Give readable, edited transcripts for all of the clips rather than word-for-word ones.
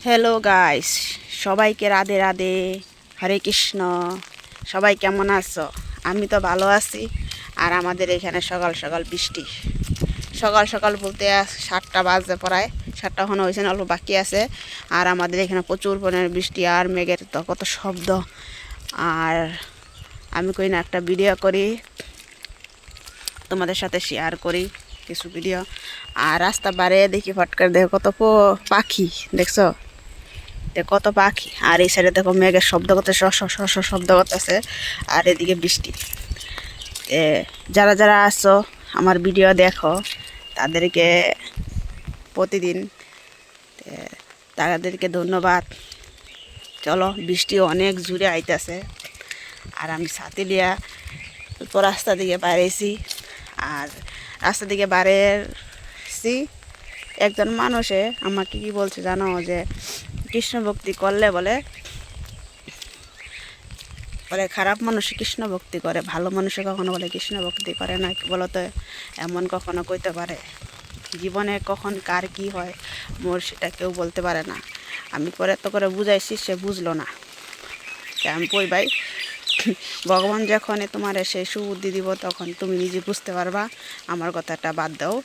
Hello guys, সবাইকে রাধে রাধে, হরে কৃষ্ণ। সবাই কেমন আছো? আমি তো ভালো আছি। আর আমাদের এখানে সকাল সকাল বৃষ্টি। সকাল সকাল বলতে 7টা বাজে প্রায়, 7টা ওখানে হয়েছে, অল্প বাকি আছে। আর আমাদের এখানে প্রচুর পরিমাণে বৃষ্টি আর মেঘের তো কত শব্দ। আর আমি কই না একটা ভিডিও করি, তোমাদের সাথে শেয়ার করি কিছু ভিডিও। আর রাস্তা বারে দেখি ফটকার দেখো কত পাখি, দেখছো? কত পাখি। আর এই সাইডে দেখো মেঘের শব্দ করতে শব্দ করতেছে। আর এদিকে বৃষ্টি। যারা যারা আসছো আমার ভিডিও দেখো তাদেরকে প্রতিদিন তাদেরকে ধন্যবাদ। চলো, বৃষ্টি অনেক জুড়ে আইতেছে। আর আমি ছাতি লিয়া রাস্তা দিকে বাড়িয়েছি। আর রাস্তা দিকে বাড়িয়েছি, একজন মানুষে আমাকে কি বলছে জানো, যে কৃষ্ণ ভক্তি করলে বলে বলে খারাপ মানুষ কৃষ্ণ ভক্তি করে, ভালো মানুষে কখনো বলে কৃষ্ণ ভক্তি করে না। বলো তো, এমন কখনো কইতে পারে? জীবনে কখন কার কি হয় মোর সেটা কেউ বলতে পারে না। আমি পরে এত করে বুঝাইছি, সে বুঝলো না। আমি কই ভাই, ভগবান যখন তোমার সেই সুবুদ্ধি দিব তখন তুমি নিজে বুঝতে পারবা। আমার কথাটা বাদ দাও।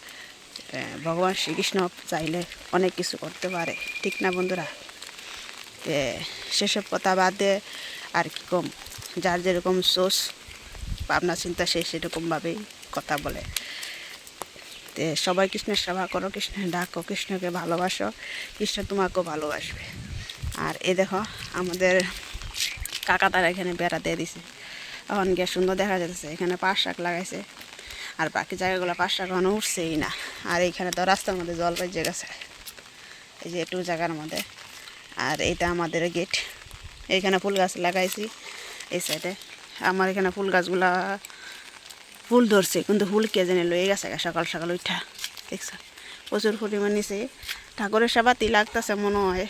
ভগবান শ্রীকৃষ্ণ চাইলে অনেক কিছু করতে পারে, ঠিক না বন্ধুরা? সেসব কথা বাদ দিয়ে আর কি কম, যার যেরকম সোচ ভাবনা চিন্তা সে সেরকমভাবেই কথা বলে। সবাই কৃষ্ণের সেবা করো, কৃষ্ণের ডাকো, কৃষ্ণকে ভালোবাসো, কৃষ্ণ তোমাকেও ভালোবাসবে। আর এ দেখো আমাদের কাকা তারা এখানে বেড়া দিয়ে দিছে, এখন গিয়ে সুন্দর দেখা যাচ্ছে। এখানে পাট শাক লাগাইছে, আর বাকি জায়গাগুলো পাট শাক এখনো উঠছেই না। আর এইখানে তো রাস্তার মধ্যে জল বেজে গেছে, এই যে একটু জায়গার মধ্যে। আর এইটা আমাদের গেট। এইখানে ফুল গাছ লাগাইছি এই সাইডে। আমার এখানে ফুল গাছগুলা ফুল ধরছে, কিন্তু ফুল কে জানে লয়ে গেছে সকাল সকাল উঠা, দেখছ? প্রচুর পরিমাণ নিছে। ঠাকুরের সেবাতি লাগতেছে মনে হয়,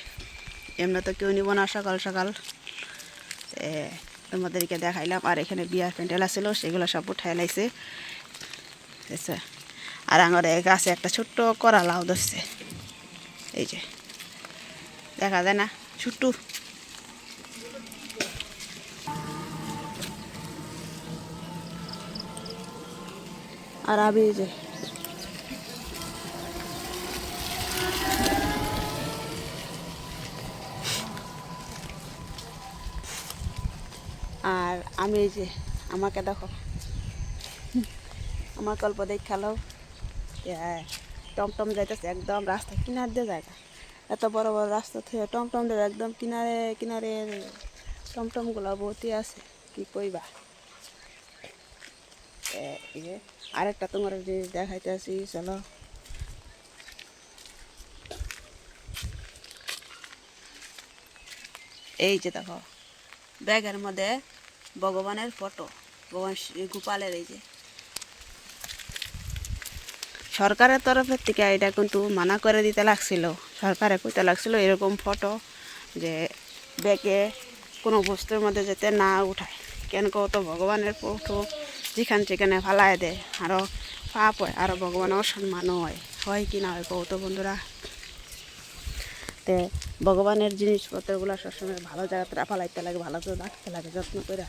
এমনি তো কেউ নিব না সকাল সকাল। তোমাদেরকে দেখাইলাম। আর এখানে বিয়ার প্যান্ডেল আছিল, সেগুলো সব উঠাই লাইছে, দেখছ? আর আমার গাছে একটা ছোট্ট করা লাউ ধরছে, এই যে দেখা যায় না, ছোট্ট। আর আমি এই যে আর আমি এই যে আমাকে দেখো, আমার গল্প দেখালো। টমটম যাইতেছে একদম রাস্তা কিনার দিয়ে জায়গা, এত বড় বড় রাস্তা থেকে টমটম দেবে একদম কিনারে কিনারে। টমটমগুলো বহুতই আছে, কি কইবা। আরেকটা তোমার জিনিস দেখাইতে আসি, চলো। এই যে দেখো ব্যাগের মধ্যে ভগবানের ফটো, ভগবান গোপালের। এই যে সরকারের তরফের থেকে এটা কিন্তু মানা করে দিতে লাগছিল, সরকারে কইতে লাগছিল এরকম ফটো যে ব্যাগে কোনো বস্তুর মধ্যে যেতে না উঠায়। কেন কত ভগবানের ফটো যেখান সেখানে ফালায় দেয়, আরও পাপ হয়, আরও ভগবানের অসম্মানও হয়। হয় কি না হয় কত বন্ধুরা? তে ভগবানের জিনিসপত্রগুলো সবসময় ভালো জায়গাতে ফালাইতে লাগে, ভালো করে রাখতে লাগে, যত্ন করে।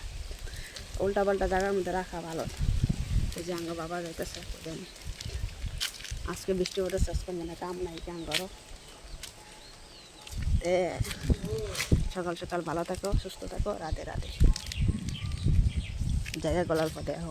উল্টা পাল্টা জায়গার মধ্যে রাখা ভালো। এই যে আঙ্গ বাবা যাইতেছে, আজকে বৃষ্টি হতেছে, আজকে মনে কাম নাই কেন করো। সকাল সকাল ভালো থাকো, সুস্থ থাকো, রাধে রাধে। জায়গা গলার পথে আহ